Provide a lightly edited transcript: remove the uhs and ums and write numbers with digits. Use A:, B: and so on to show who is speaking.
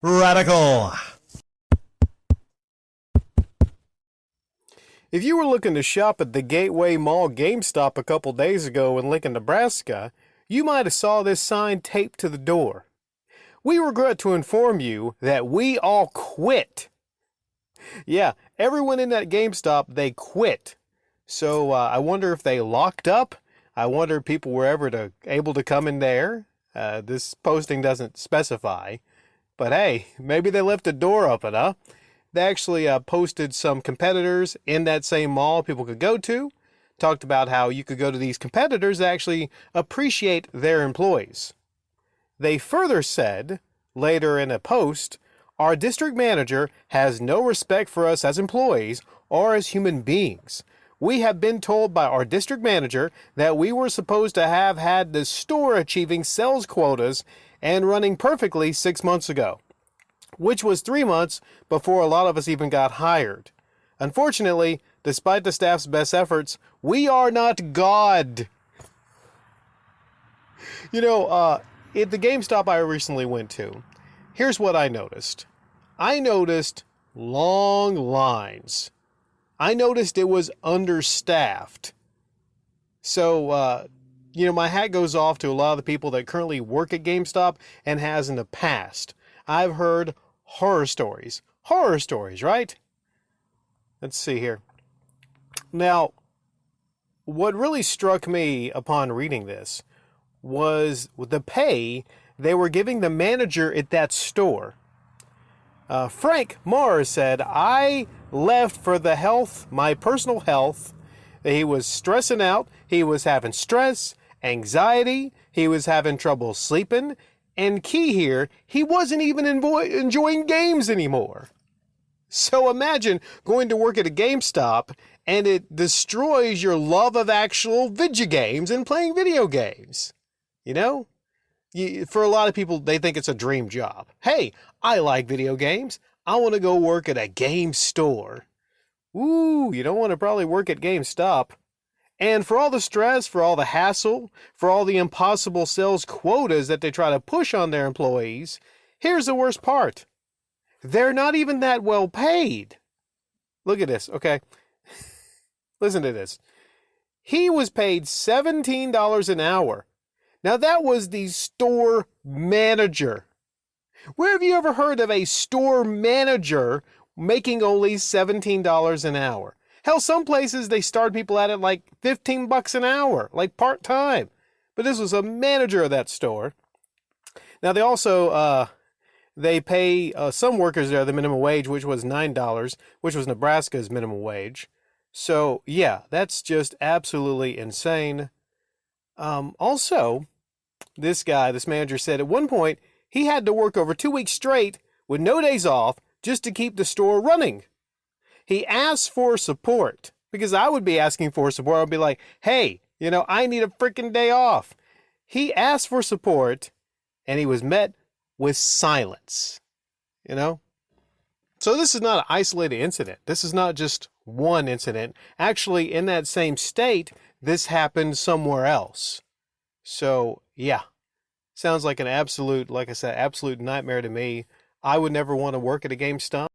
A: Radical.
B: If you were looking to shop at the Gateway Mall GameStop a couple days ago in Lincoln, Nebraska, you might have saw this sign taped to the door. We regret to inform you that we all quit. Yeah, everyone in that GameStop, they quit. So I wonder if they locked up. I wonder if people were ever able to come in there. This posting doesn't specify. But hey, maybe they left the door open, huh? They actually posted some competitors in that same mall people could go to. Talked about how you could go to these competitors that actually appreciate their employees. They further said, later in a post, our district manager has no respect for us as employees or as human beings. We have been told by our district manager that we were supposed to have had the store achieving sales quotas and running perfectly 6 months ago, which was 3 months before a lot of us even got hired. Unfortunately, despite the staff's best efforts, we are not God. At the GameStop I recently went to, here's what I noticed. I noticed long lines. I noticed it was understaffed. So, my hat goes off to a lot of the people that currently work at GameStop and has in the past. I've heard horror stories. Horror stories, right? Let's see here. Now, what really struck me upon reading this was the pay they were giving the manager at that store. Frank Mars said, I left for the health, my personal health. He was stressing out. He was having stress, anxiety. He was having trouble sleeping. And key here, he wasn't even enjoying games anymore. So imagine going to work at a GameStop and it destroys your love of actual video games and playing video games. For a lot of people, they think it's a dream job. Hey, I like video games. I want to go work at a game store. Ooh, you don't want to probably work at GameStop. And for all the stress, for all the hassle, for all the impossible sales quotas that they try to push on their employees, here's the worst part. They're not even that well paid. Look at this, okay? Listen to this. He was paid $17 an hour. Now that was the store manager. Where have you ever heard of a store manager making only $17 an hour? Hell, some places they start people at it like $15 an hour, like part-time. But this was a manager of that store. Now they also, they pay some workers there the minimum wage, which was $9, which was Nebraska's minimum wage. So yeah, that's just absolutely insane. Also, this manager said at one point he had to work over 2 weeks straight with no days off just to keep the store running. He asked for support, because I would be asking for support. I'd be like, hey, I need a freaking day off. He asked for support, and he was met with silence, So this is not an isolated incident. This is not just one incident. Actually, in that same state, this happened somewhere else. So, yeah, sounds like an absolute, like I said, absolute nightmare to me. I would never want to work at a GameStop.